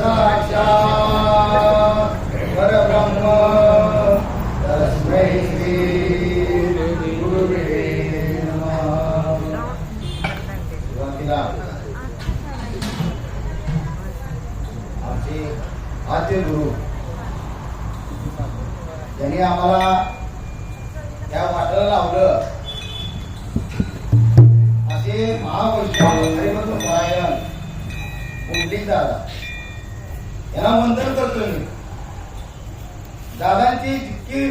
साक्षात् परब्रह्म तस्मै श्री गुरुवे नमः. सुरुवातीला आमचे आद्य गुरु यांनी आम्हाला या वाटाला लावलं असे महावैष्णव हरिभक्त परायण पुंडलिक दादा यांना वंदन करतो मी. दादांची जितकी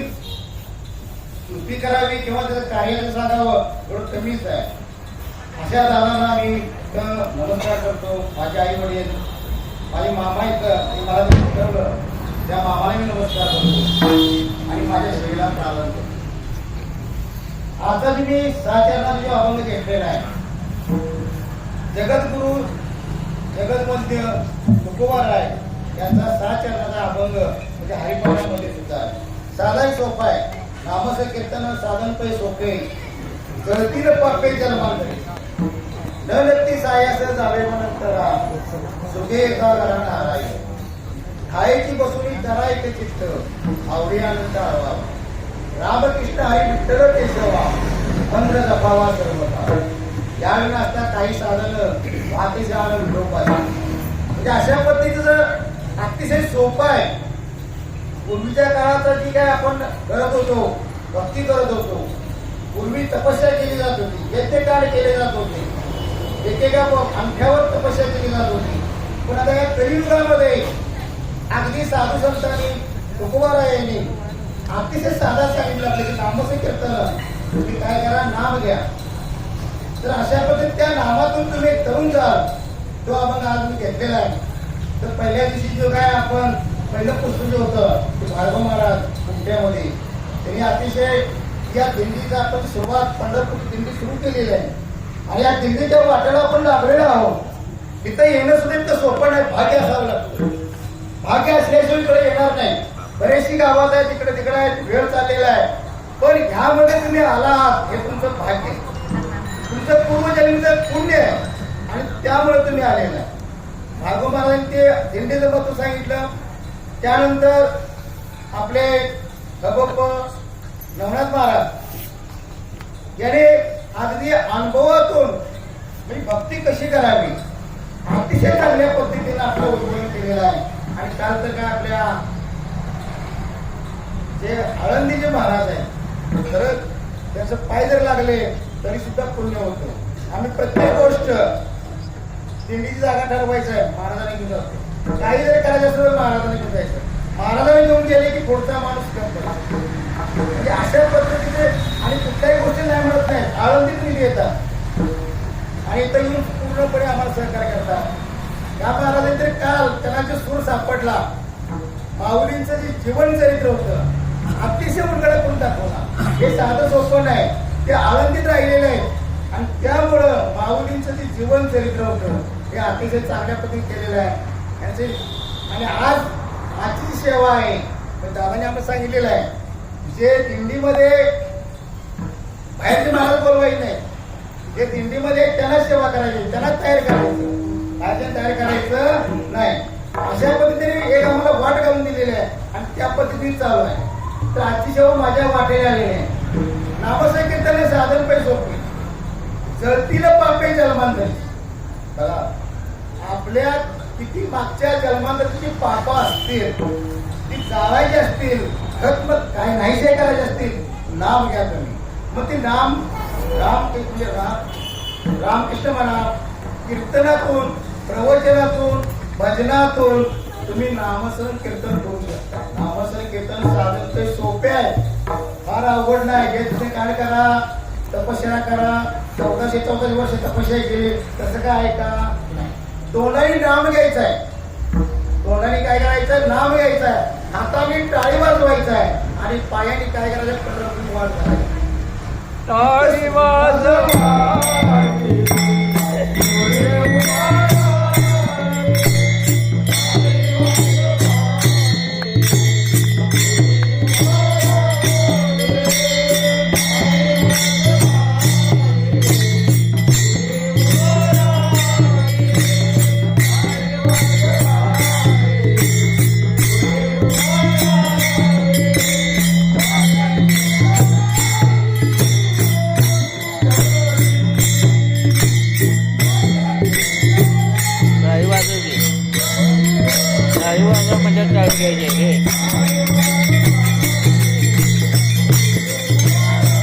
स्तुती करावी किंवा त्याचं कार्य सांगावं थोडं कमीच आहे. अशा दादांना मी नमस्कार करतो. माझे आई वडील माझे मामा इथं मला ठरवलं त्या मामाने मी नमस्कार करतो आणि माझ्या शरीराला प्रार्थना करतो. आता मी साचरणाचा जो अभंग घेतलेला आहे जगद्गुरु जगदमध्य तुकोबाराय यांचा साचरणाचा अभंग म्हणजे हरिपाठामध्ये सुद्धा आहे. साधाही सोपा आहे. नामस कीर्तन साधन पै सोपे जळतील पापे जन्मांतरे न व्यक्ती सायास जावे म्हणतरा सुखे एका घरात हाराय खायची बसुनी तरायचे चित्त आवडी आनंद हवा रामकृष्ण हरी विठ्ठल केशवा मंत्र जपावा सर्वता. यावेळी असता काही साधन वाहते जाण विलोपाय म्हणजे अशा पद्धतीचं अतिशय सोपं आहे. पूर्वीच्या काळात जी काय आपण करत होतो भक्ती करत होतो पूर्वी तपस्या केली जात होती यज्ञकार्य केले जात होते एकेका अंगठ्यावर तपस्या केली जात होती. पण आता या कलियुगामध्ये अगदी साधू संतांनी तुकोबारायांनी अतिशय साधा सांगितलं आपलं की नामचं कीर्तन तुम्ही काय करा नाम घ्या. तर अशा पद्धतीने त्या नामातून तुम्ही तरुण जाल. तो आपण आज मी घेतलेला आहे. तर पहिल्या दिवशी जो काय आपण पहिलं पुस्तक जे होतं ते भार्गव महाराज कुंट्यामध्ये त्यांनी अतिशय या दिंडीचा आपण सुरुवात पंढरपूर दिंडी सुरू केलेली आहे आणि या दिंडीच्या वाट्याला आपण लागलेलो आहोत. तिथं येणं सुद्धा इतकं सोपं नाही. भाग्य असावं लागतं. भाग्य असल्याशिवाय इकडे येणार नाही. बरेचशी गावात आहे तिकडे तिकडे आहे वेळ चाललेला आहे. पण ह्यामध्ये तुम्ही आलात हे तुमचं भाग्य तुमचं पूर्वजन्मीचं पुण्य आहे आणि त्यामुळे तुम्ही आलेला आहे. भार्गव महाराजांनी ते दिंडीचं महत्व सांगितलं. त्यानंतर आपले भगवप नवनाथ महाराज याने अगदी अनुभवातून म्हणजे भक्ती कशी करावी अतिशय चांगल्या पद्धतीने आपलं उद्बोधन केलेलं आहे. आणि काल तर काय आपल्या जे आळंदीचे महाराज आहेत खरंच त्यांचं पाय जर लागले तरी सुद्धा पुण्य होतं. आम्ही प्रत्येक गोष्ट दिंडीची जागा ठरवायचं आहे महाराजांनी घेऊन जातो. काही जरी करायचं असेल तर महाराजांनी घेऊन जायचं. महाराजांनी घेऊन गेले की पुढचा माणूस करतो. म्हणजे अशा पद्धतीने आणि कुठल्याही गोष्टी नाही म्हणत नाही. आळंदीत निधी येतात आणि इथं येऊन पूर्णपणे आम्हाला सहकार्य करतात. या महाराजांनी तरी काल त्यांना जो सूर सापडला माऊलींचं जे जीवन चरित्र होतं अतिशय उलगडा करून दाखवला. हे साधं सोपं नाही. ते आळंदीत राहिलेले आहेत आणि त्यामुळं माऊलींचं जे जीवन चरित्र होतं हे अतिशय चांगल्या पद्धतीने केलेलं आहे यांचे. आणि आज आजची सेवा आहे तर दादाने आम्हाला सांगितलेलं आहे जे दिंडीमध्ये बाहेरचे महाराज बोलवायचे नाही. जे दिंडीमध्ये त्यांना सेवा करायची त्यांना तयार करायचं बाहेरच्या तयार करायचं नाही. अशा पद्धतीने एक आम्हाला वाट घालून दिलेली आहे आणि त्या पद्धतीने चालू आहे. तर आजची सेवा माझ्या वाटेला आलेली आहे. नामसंकीर्तन साधन पै सोपे जळतील पापे जन्मांतरी. बघा आपल्या किती मागच्या जन्मांतरची पाप असतील ती जाळायची असतील खत्म काय नाहीसे करायचे असतील नाम घ्या तुम्ही. मग ते नाम रामकृष्ण म्हणा कीर्तनातून प्रवचनातून भजनातून तुम्ही नामस्मरण कीर्तन करू शकता. नामस्मरण कीर्तन साधन ते सोपे आहे फार अवघड नाही. हे तुम्ही काय करा तपस्या करा 1414 वर्ष तपस्या केली तसं काय आहे का नाही. तोंडाने नाम घ्यायचं आहे. तोंडाने काय करायचं नाम घ्यायचं आहे. हाताने टाळी वाजवायचं आहे आणि पायाने काय करायचं पंढरपूर वाढ करायचं. टाळी वाजवायची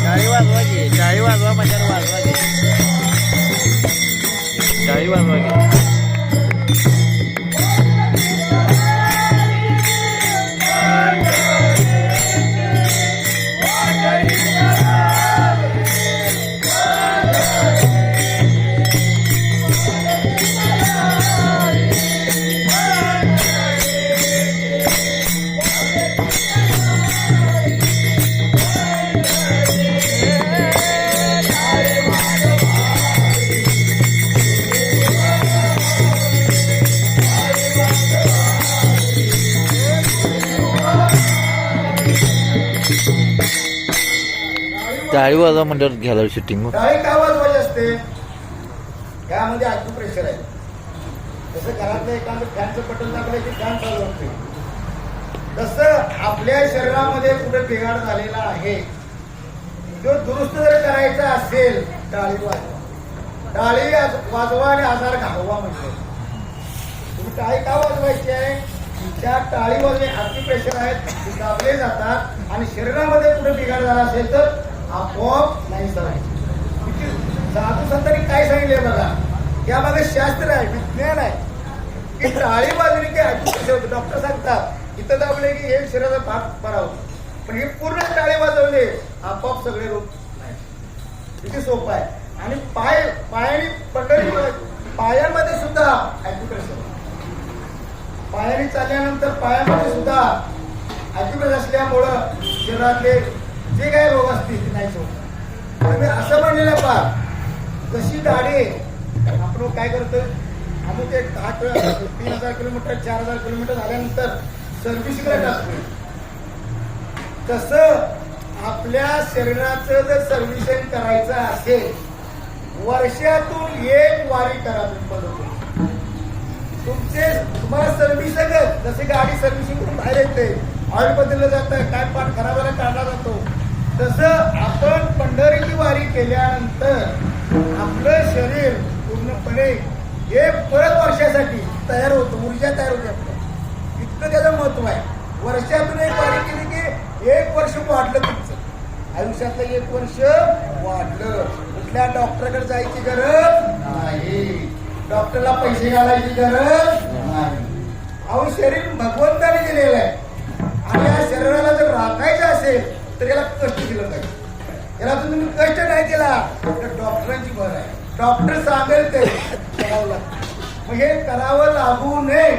टाळी वाजवा की टाळी वाजवा म्हणजे वाजवा की टाळी वाजवा की टाळी वाजवा म्हणल्यावर घ्यायला शूटिंग टाळी का वाजवायची असते? यामध्ये आजू प्रेशर आहे. जसं घरातलं एखादं फॅनचं बटन दाबलं की फॅन चालू असते, तसं आपल्या शरीरामध्ये कुठे बिघाड झालेला आहे, जो दुरुस्त जर करायचा असेल टाळी वाजवा. टाळी वाजवा आणि आजार घालवा म्हणजे. तुम्ही टाळी का वाजवायची आहे? त्या टाळीमध्ये अति प्रेशर आहेत, ते दाबले जातात आणि शरीरामध्ये कुठे बिघाड झाला असेल तर आपोआप नाही करायची. साधू संतांनी काय सांगितले बघा, यामध्ये शास्त्र आहे, विज्ञान आहे की टाळी वाजवली की अति प्रेशर होतं. डॉक्टर सांगतात इथं दाबले की हे शरीराचा भाग बरा होतो, पण हे पूर्ण टाळी वाजवले आपोआप सगळे रोग नाही. किती सोपं आहे. आणि पायाने पंढरी पायामध्ये सुद्धा ऍक्युप्रेशर, पायाने चालल्यानंतर पायामध्ये सुद्धा ऍक्युप्रेशर असल्यामुळं शरीरातले जे काही रोग असतील ते नाही होत. तुम्ही असं म्हणलेलं पहा, जशी गाडी आपण काय करतो, अमुक एक 3,000 किलोमीटर 4,000 किलोमीटर झाल्यानंतर सर्व्हिसिंगला टाकतो, तसं आपल्या शरीराचं जर सर्व्हिसिंग करायचं असेल, वर्षातून एक वारी करा. तुम्हाला सर्व्हिसिंग, जशी गाडी सर्व्हिसिंग करून बाहेर येते, ऑइल बदललं जातं, काय पाठ खराब झाला काढला जातो, तसं आपण पंढरीची वारी केल्यानंतर आपलं शरीर पूर्णपणे हे परत वर्षासाठी तयार होतं, ऊर्जा तयार होते आपलं. इतकं त्याचं महत्व आहे. वर्षातून एक वारी केली की 1 वर्ष वाढलं तुमचं आयुष्यातलं, 1 वर्ष वाढलं. कुठल्या डॉक्टरकडे जायची गरज नाही, डॉक्टरला पैसे घालायची गरज नाही. अहो शरीर भगवंताने दिलेलं आहे आणि या शरीराला जर राखायचं असेल तर याला कष्ट दिलं पाहिजे. याला जर तुम्ही कष्ट नाही दिला तर डॉक्टरांची भर आहे, डॉक्टर सांगेल ते करावं लागतं. मग हे करावं लागू नये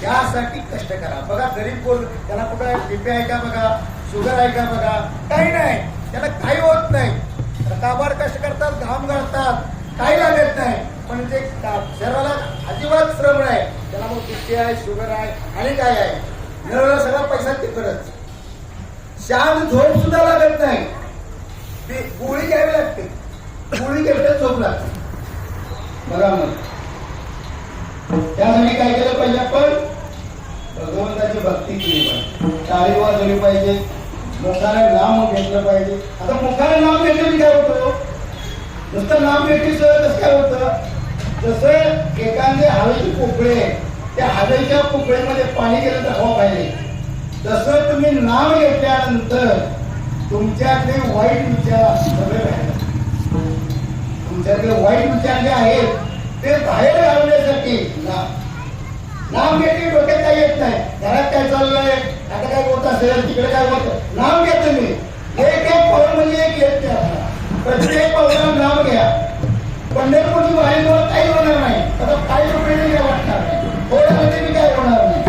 यासाठी कष्ट करा. बघा गरीब कोण, त्याला कुठं बीपी आहे का बघा, शुगर आहे का बघा, काही नाही, त्याला काही होत नाही. रकाबार कष्ट करतात, घाम घालतात, काही लागत नाही, पण जे शरीराला अजिबात श्रम आहे त्याला मग बीपी आहे, शुगर आहे आणि काय आहे, मिळवला सगळा पैसा तिकडच. शांत झोप सुद्धा लागत नाही, ती गोळी घ्यावी लागते, गोळी घेतल्याच झोप लागते. बघा मग त्यासाठी काय केलं पाहिजे, आपण भगवंताची भक्ती केली पाहिजे, टाळी वाजवली पाहिजे, मुखाने नाम घेतलं पाहिजे. आता मुखाने नाम घेतलं काय होतं, नुसतं नाम घेतल्याचं कसं काय होतं, जसं एखादे हवेची पोकळी आहे, त्या हवेच्या पोकळीमध्ये पाणी गेलं तर हवा पाहिजे, तसं तुम्ही नाम घेतल्यानंतर तुमच्यातले वाईट विचार सगळे बाहेर, तुमच्यातले वाईट विचार जे आहेत ते बाहेर घालवण्यासाठी नाम घेतली. डोक्यात काय येत नाही, घरात काय चाललंय, आता काय होत असेल, तिकडे काय होत, नाम घ्या तुम्ही. एक पाऊल म्हणजे एक येत नाही, प्रत्येक पाऊलाला नाम घ्या. पंढरपूरची वारी काही होणार नाही, आता काही रुपये काय वाटणार नाही, थोड्यामध्ये मी काय होणार नाही,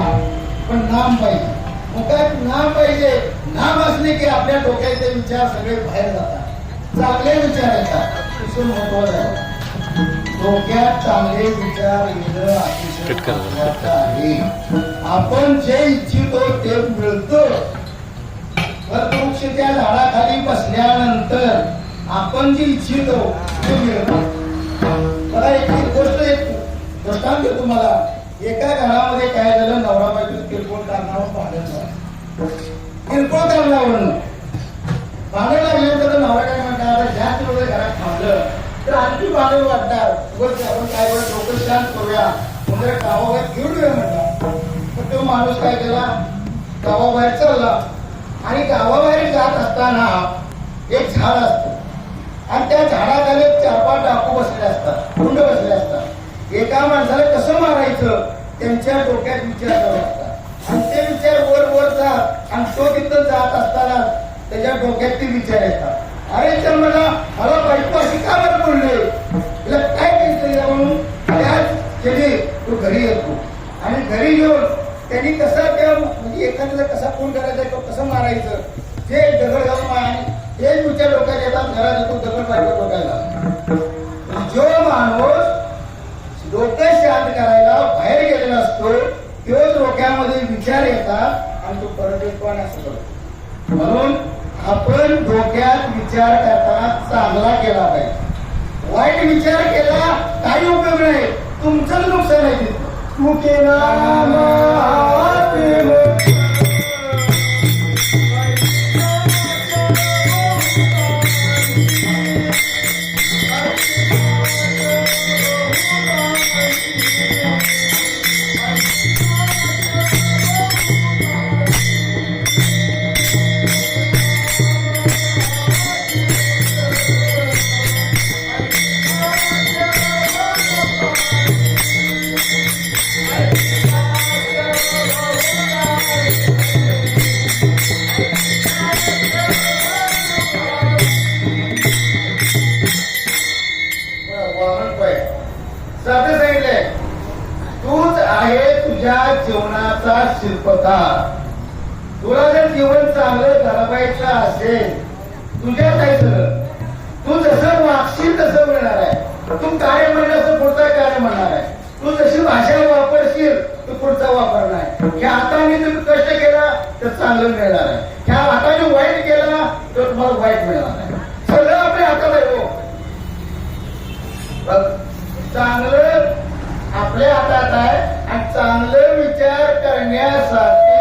पण नाम पाहिजे. मुखात नाम पाहिजे. नाम असले की आपल्या डोक्याचे विचार सगळे बाहेर जातात, चांगले विचार येतात. अतिशय महत्वाचं आहे, डोक्यात चांगले विचार येणं अतिशय महत्वाचं आहे. आपण जे इच्छितो ते मिळतं. वृक्षाच्या झाडाखाली बसल्यानंतर आपण जे इच्छितो ते मिळतं. मला एक दृष्टांत देतो तुम्हाला. एका घरामध्ये काय झालं, नवरा बायको किरकोळ कारणावर भांडण झालं, किरकोळ कारणावरून भांडण लागल्यानंतर नवरा काय म्हणतात, जास्त वगैरे घरात थांबलं तर आणखी भांडण वाटणार, आपण काय डोकं शांत करूया, वगैरे गावावर घेऊन येऊया म्हणतात. तर तो माणूस काय केला, गावाबाहेर चालला आणि गावाबाहेर जात असताना एक झाड असतं आणि त्या झाडाखाली 4-5 डाकू बसले असतात, गुंड बसले असतात. एका माणसाला कसं मारायचं त्यांच्या डोक्यात विचार करत असतात आणि ते विचार वर वर जात आणि तो तिथं जात असताना त्याच्या डोक्यात ते विचार येतात. अरे तर मला बायको अशी का बरं बोलले, तिला काय केलं म्हणून त्याच केली. तो घरी येतो आणि घरी येऊन त्यांनी कसं त्या म्हणजे एखाद्याला कसा फोन करायचा किंवा कसं मारायचं ते दगड घालून आणि तेच विचार डोक्यात येतात. घरात येतो दगड बायको डोक्याला. जो माणूस डोकं शांत करायला बाहेर गेलेला असतो तोच डोक्यामध्ये विचार येतात आणि तो परत येतो आणि असं करतो. म्हणून आपण डोक्यात विचार करताना चांगला केला पाहिजे. वाईट विचार केला काही उपयोग नाही, तुमचं नुकसान आहे. तू केला जीवनाचा शिल्पकार. तुला जर जीवन चांगलं घडवायचं असेल तुझ्या काय सगळं तू जसं वागशील तसं मिळणार आहे. तू काय म्हणलं असं पुढचा काय म्हणणार आहे. तू जशी भाषा वापरशील तू पुढचा वापरणार आहे. ह्या हाताने तुम्ही कष्ट केला तर चांगलं मिळणार आहे, ह्या हाताने वाईट केला तर तुम्हाला वाईट मिळणार आहे. सगळं आपल्या हातात आहे. हो चांगलं आपल्या हातात आहे आणि चांगलं विचार करण्यासाठी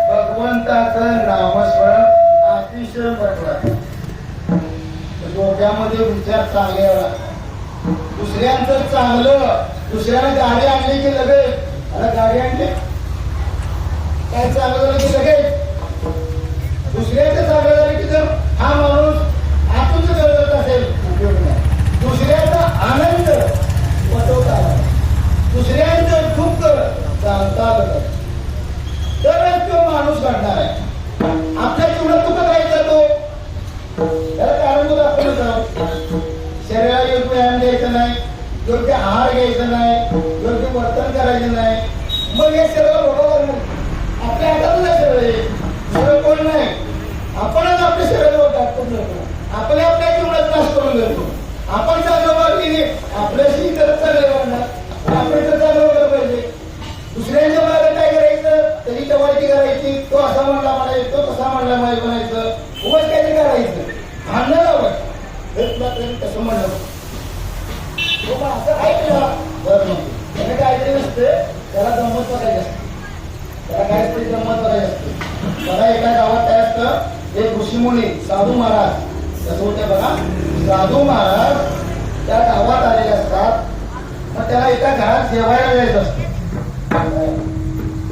भगवंताचं नामस्मरण अतिशय महत्वाचं. डोक्यामध्ये विचार चांगले दुसऱ्यांचं चांगलं. दुसऱ्याने गाडी आणली की लगेच आता गाडी आणली काय चांगलं झालं की लगेच दुसऱ्याचं चांगलं झालं की जर हा माणूस आतून जळत असेल उपयोग नाही. दुसऱ्याचा आनंद वाटवता आला, दुसऱ्यांचं दुःख जाणता आलं तरच तो माणूस घडणार आहे. आपल्या जीवनात दुःख करायचा तो त्याला कारण आपण शरीराला योग्य व्यायाम द्यायचं नाही, योग्य आहार घ्यायचा नाही, योग्य वर्तन करायचं नाही. मग हे सगळं बरोबर नाही. आपल्या हातातच आहे सगळं कोण नाही. आपणच आपल्या शरीरावर टाकून जातो, आपल्या जीवनात नाश करून घेतो. आपण चांगलं वागली आपल्याशी इतर चांगले वागणार, आपण तर चांगलं वागलं पाहिजे. दुसऱ्यांच्या मागे काय करायचं त्याची चवाळी करायची, तो असा म्हणला म्हणायचं, तो तसा म्हणला म्हणायचं, उगाच काहीतरी करायचं, भांडणं लावायचं. कसं म्हणलं असं काय केलं बरं त्याने काहीतरी नसते, त्याला गंमत बघायची असते, त्याला काहीतरी गंमत बघायची असते. बघा एका गावात काय असतं, एक ऋषीमुनी साधू महाराज कसं होते बघा. साधू महाराज त्या गावात आलेले असतात. मग त्याला एका घरात जेवायला जायचं असतं.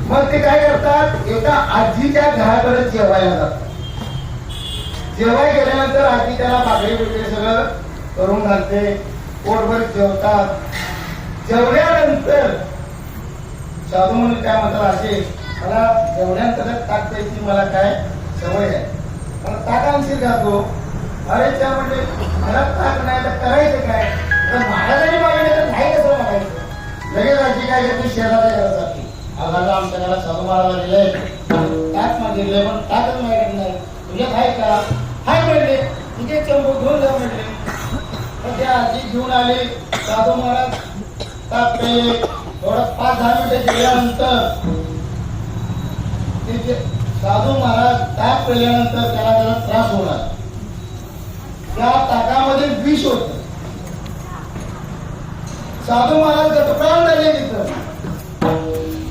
मग ते काय करतात, एका आजीच्या घराकडे जेवायला जातात. जेवाय गेल्यानंतर आजी त्याला भाकरी बिकरी सगळं करून घालते, पोटभर जेवतात. जेवल्यानंतर साधू म्हणून काय म्हणतात, असे मला जेवल्यानंतर ताक द्यायची मला काय सवय आहे, मला ताक आणशील घालतो. अरे त्या म्हणजे मला ताक नाही तर करायचं काय, तर महाराजांनी मागणी तर नाही कसं मागायचं. लगेच आजी काय करते, शेजारच्या घरात जाते. आम्हाला आमच्या घरात साधू महाराज दिले ताक मागितले पण ताकच मागितलं नाही, तुझ्यात आहे का, हाय म्हणले, तिथे चंबू घेऊन जा म्हणले. मग त्या आजी घेऊन आले. साधू महाराज ताक प्यायले. थोडं 5-10 मिनिटं गेल्यानंतर साधू महाराज ताक पिल्यानंतर त्याला त्रास होणार. त्या ताकामध्ये विष होत. साधू महाराज गटप्राण झाले तिथं.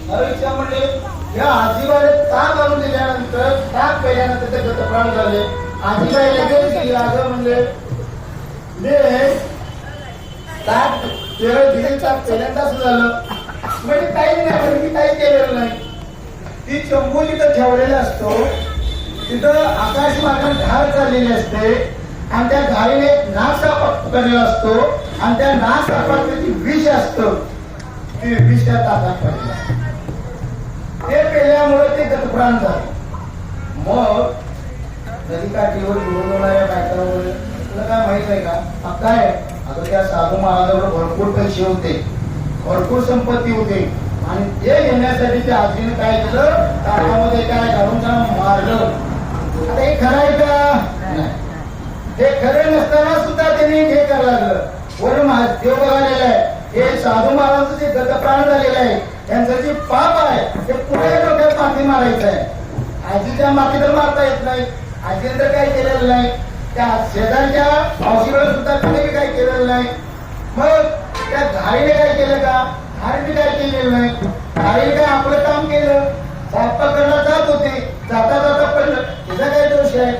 अरे म्हणले या आजीबाईने ताक आणून दिल्यानंतर ताक पिल्यानंतर ते गटप्राण झाले. आजीबाई लगेच असं म्हणले ताक दिले, ताक पहिल्यांदा असं झालं म्हणजे काही नाही, म्हणजे मी काही केलेलं नाही. ती चंबू जिथं ठेवलेला असतो तिथं आकाश मार्गाने धार चाललेली असते आणि त्या धारीने एक नाग साप पकडलेला असतो आणि त्या नाग सापात त्याची विष असतं ते विष त्या ताकात पडलेलं असतं. ते पेल्यामुळे ते गतप्राण झाले. मग नदीकाठीवर घेऊन येणाऱ्या बायकांवर तुला काय माहित आहे का काय आता त्या साधू महाराजांवर भरपूर पैसे होते, भरपूर संपत्ती होते आणि ते घेण्यासाठी त्या आजीने काय केलं ताटामध्ये काय घालून त्यांना मारलं. आता हे खरं आहे का नाही, हे खरं नसताना सुद्धा त्यांनी हे करायला लागलं. वरून देव बघायला आहे हे साधू महाराजांचं जे गतप्राण झालेलं आहे त्यांचं जे पाप आहे ते पुढे डोक्यात माती मारायचं आहे. आजीच्या माती तर मारता येत नाही, आजीने तर काही केलेलं नाही, त्या शेजारच्या औषधाला सुद्धा तिने काय केलेलं नाही. मग त्या घाईने काय केलं का घाईने काय केलेलं नाही, घाईने काय आपलं काम केलं. साप पकडला जात होते, जाता जाता पडलं तिचा काय दोष आहे.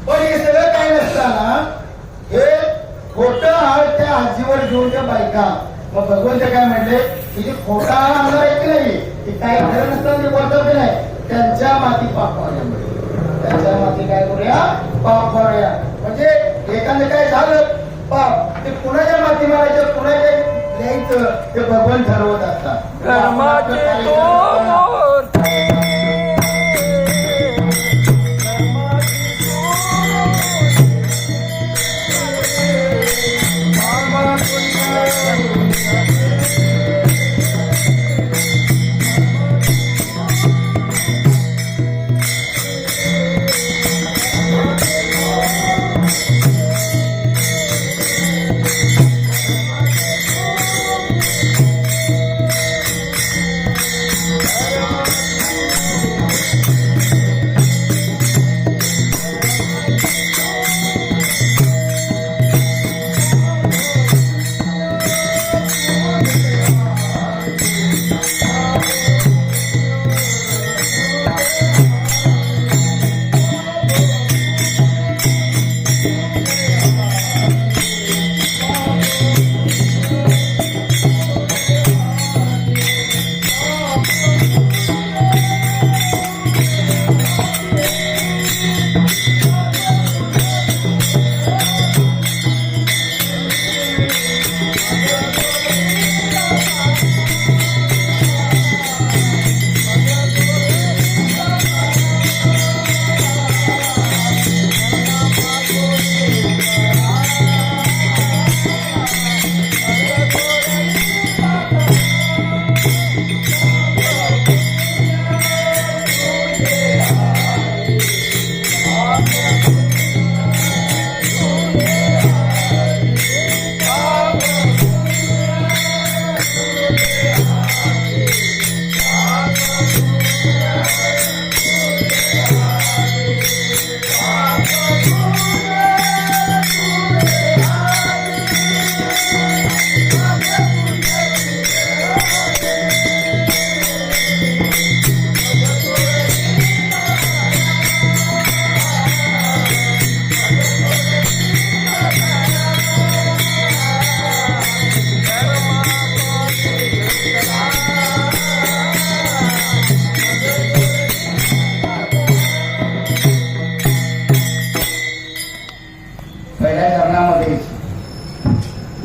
पण हे सगळं काय नसताना हे खोटं हाळ त्या आजीवर घेऊन त्या बायका मग भगवंत काय म्हणले की जे खोटा हाळ आणणार आहे की नाही ते काही खरं नसताना ते बोलतात की नाही त्यांच्या माती पाप मारूया, त्यांच्या माती काय करूया पाप मारूया. म्हणजे एखादं काय झालं पाप ते कुणाच्या माती मारायचं कुणाच्या लिहायचं ते भगवान ठरवत असतात.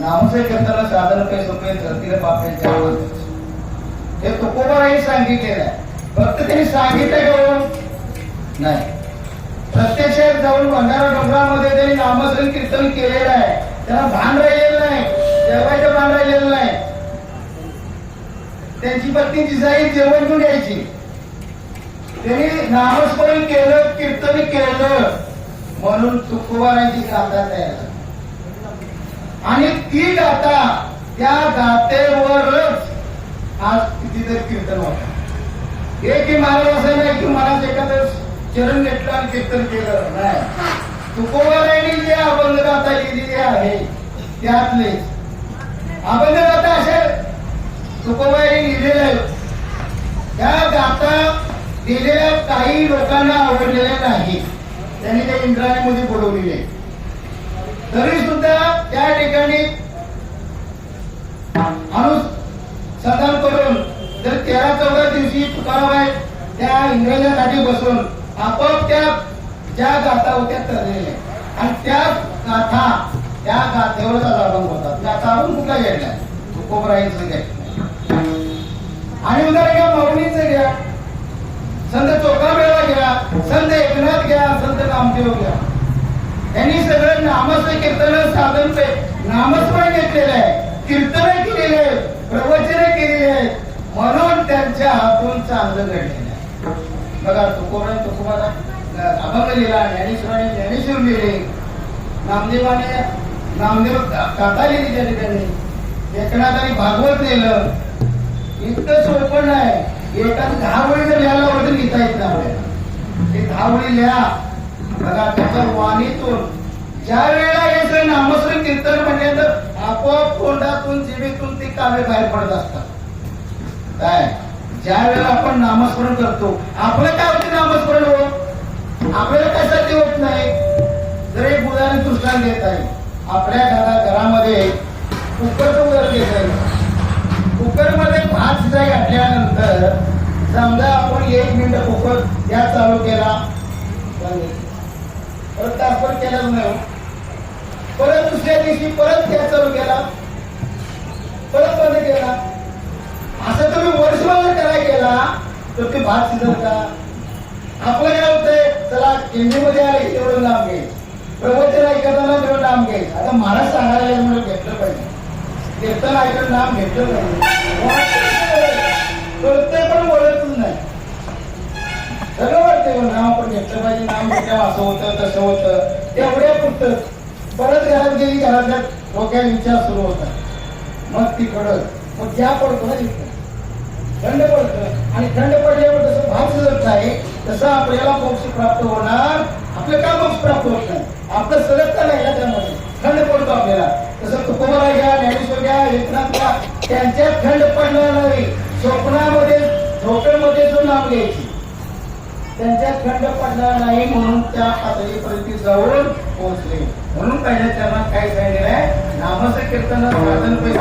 नामसे करताना साधन काही सोपे धरतीला बापऱ्यांच्या हे तुकोबाराही सांगितलेलं आहे. फक्त त्यांनी सांगितलं घेऊन नाही, प्रत्यक्षात जाऊन भंडारा डोंगरामध्ये त्यांनी नामस्मरण कीर्तन केलेलं आहे. त्यांना भान राहिलेलं नाही, जेवायचं भान राहिलेलं नाही. त्यांची पत्नी जिजाई जेवण घेऊन यायची, त्यांनी नामस्मरण केलं कीर्तन केलं म्हणून तुकोबारांची गाथा तयार आणि ती गाथा त्या गातेवरच आज कितीतरी कीर्तन होतं. एक महाराज असं नाही की महाराज एखादं चरण घेतलं आणि कीर्तन केलं नाही. तुकोबारांनी जे अभंग गाथा लिहिलेली आहे त्यातले अभंग गाथा अशा तुकोबारांनी लिहिलेल्या आहेत. त्या गाथा लिहिलेल्या काही लोकांना आवडलेल्या नाही, त्यांनी त्या इंद्राणीमध्ये बोलवलेले. तरी सुद्धा त्या ठिकाणी अनुसंधान करून जर 13-14 दिवशी तुकाराम त्या इंग्रजांच्या काठी बसून आपोआप त्या ज्या गाथा होत्या ठरलेल्या आणि त्या गाथा त्या गाथेवरच अभंग होतात. गाथा अजून कुठला घ्यायला तुकोबरायांचं घ्या आणि उद्या घ्या माऊलीचं घ्या, संत चोखामेळा घ्या, संत एकनाथ घ्या, संत नामदेव घ्या. त्यांनी सगळं नामस्मरण कीर्तन साधन नामस्मरण घेतलेलं आहे, कीर्तन केलेले आहे, प्रवचन केलेले आहेत, म्हणून त्यांच्या हातून चांगलं घडलेलं आहे. बघा तुकोबाला अभंग लिहिला, ज्ञानेश्वराने ज्ञानेश्वर लिहिले, नामदेव गाथा लिहिली त्यांनी, एकनाथाने भागवत लिहिलं. इतकं सोपं नाही, एखाद 10 ओळी जर लिहायला वरती लिहिता येत नाही आपल्याला. ते 10 ओळी लिहा. बघा त्याच्या वाणीतून ज्या वेळेला हे नामस्मरण कीर्तन म्हटल्यानंतर आपोआप तोंडातून जिभेतून ती काव्य बाहेर पडत असतात. काय ज्या वेळेला आपण नामस्मरण करतो आपलं काय होते नामस्मरण हो, आपल्याला कशासाठी होत नाही. जर एक उदाहरण दृष्टांत देत आहे. आपल्या घरामध्ये कुकरचं उदाहरण देत आहे. कुकरमध्ये भात शिजाय घातल्यानंतर समजा आपण 1 मिनिट कुकर गॅस चालू केला, परत तासभर केलाच नाही, परत दुसऱ्या दिवशी परत गॅस चालू केला, परत बंद केला, असं तुम्ही वर्षभर करायला गेला तर ते भात शिजत का. आपलं काय होतंय, चला हिंदीमध्ये आले की तेवढं लांब घ्यायचं, प्रवचन ऐकताना तेवढं लांब घ्यायचं. आता महाराज सांगायला म्हणून घेतलं पाहिजे, कीर्तन ऐकत नाम घेतलं पाहिजे, कळतंय पण बोलतच नाही. सगळं वाटतंय नाम पण घेतलं पाहिजे, नाम घेतलं असं होतं तसं होतं, तेवढ्या पुरतं. परत घरात गेली, घरातल्या डोक्यात विचार सुरू होता, मग ती कळत, मग ज्या पडतो ना तिथं थंड पडतं, आणि थंड पडल्यावर जसं भात शिजत नाही तसं आपल्याला मोक्ष प्राप्त होणार. आपलं का मोक्ष प्राप्त होत नाही, आपलं सलगता नाही ना त्यामध्ये, थंड पडतो आपल्याला. तसं तुकोबाला घ्या, ज्ञानेश्वर घ्या, एकनाथ घ्या, त्यांच्यात थंड पडणार नाही. स्वप्नामध्ये झोपेमध्ये जो नाम घ्यायची त्यांच्यात थंड पडणार नाही, म्हणून त्या पातळीपर्यंत जाऊन पोहोचले. म्हणून पहिल्या चरणात काय सांगितलेलं आहे, नामचं कीर्तन साधन पैसे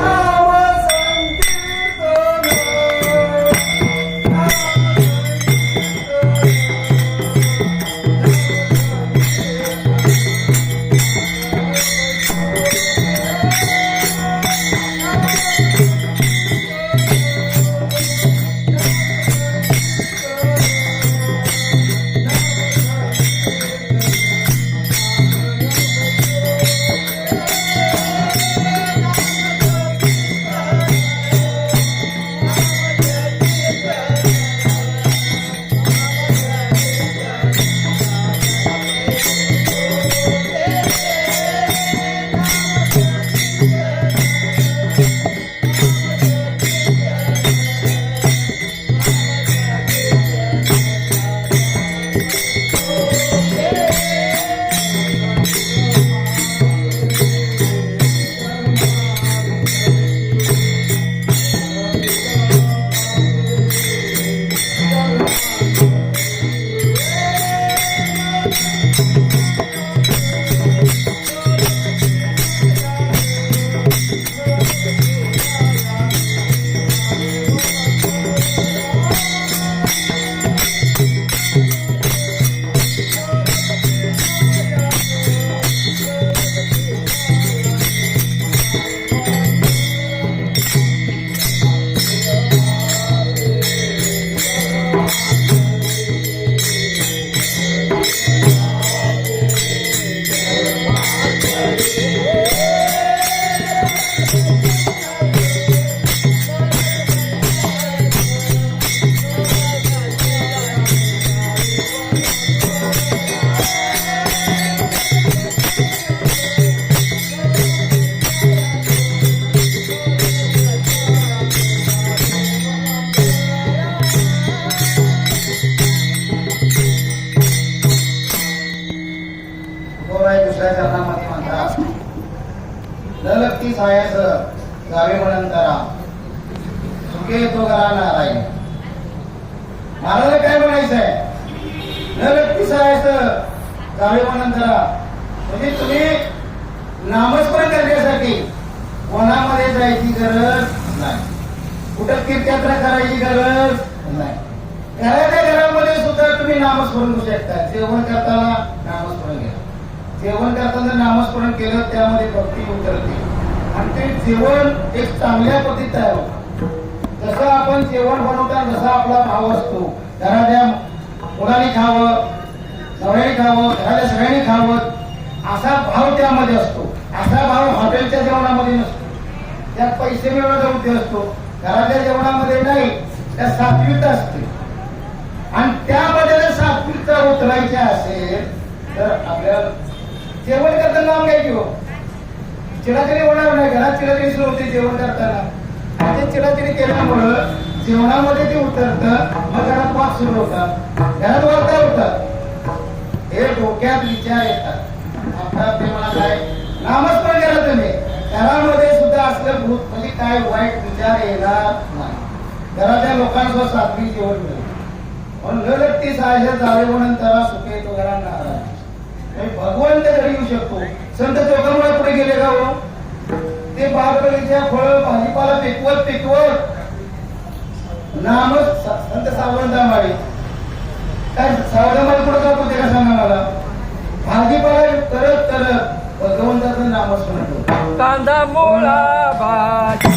दुसऱ्या चरणामध्ये म्हणतात, न लक्ती सायास जावे म्हणंतरा सुखे तो घरा नारायण. महाराज काय म्हणायचंय, न लक्ती सायास जावे म्हणंतरा, म्हणजे तुम्ही नामस्मरण करण्यासाठी वनामध्ये जायची गरज नाही, कुठं तीर्थयात्रा करायची गरज नाही. घराच्या घरामध्ये सुद्धा तुम्ही नामस्मरण करू शकता. जेवण करताना नामस्मरण घ्या. जेवण करताना नामस्मरण केलं त्यामध्ये भक्ती उतरते आणि ते जेवण एक चांगल्या पद्धतीत तयार होतं. जसं आपण जेवण बनवताना जसा आपला भाव असतो, घराच्या मुलांनी खावं, नवऱ्याने खावं, घराच्या सगळ्यांनी खावं, असा भाव त्यामध्ये असतो. असा भाव हॉटेलच्या जेवणामध्ये नसतो. त्यात पैसे मिळवण्याचा उद्देश असतो. घराच्या जेवणामध्ये नाही, त्या सात्विकता असते आणि त्यामध्ये जर सात्विकता उतरायची असेल तर आपल्याला जेवण करताना नाम घ्यायची हो. चिडाचिडी होणार नाही. घरात चिडाचिडी सुरू होते जेवण करताना. ते चिडाचिडी केल्यामुळं जेवणामध्ये ते उतरतं, मग घरात वाद सुरू होतात, घरात वार्ता होतात. हे डोक्यात विचार येतात. आपल्या प्रेमाला काय नामस्मरण करा तुम्ही. घरामध्ये सुद्धा असलं भूत म्हणजे काय वाईट विचार येणार नाही. घराच्या लोकांसह सात्विक जेवण मिळेल. म्हणून व्यक्ती साहस्य झाले म्हणून त्याला सुखे तो घरांना भगवंत घरी येऊ शकतो. संत चौकामुळे पुढे गेले का हो? ते बागबगीच्या फळ भाजीपाला पिकवत नाम संत सावरंतामाळी काय सावरंतामाळी पुढे जातो ते का सांगा मला. भाजीपाला करत भगवंताचं नामस्मरण कांदा मुळा भाजी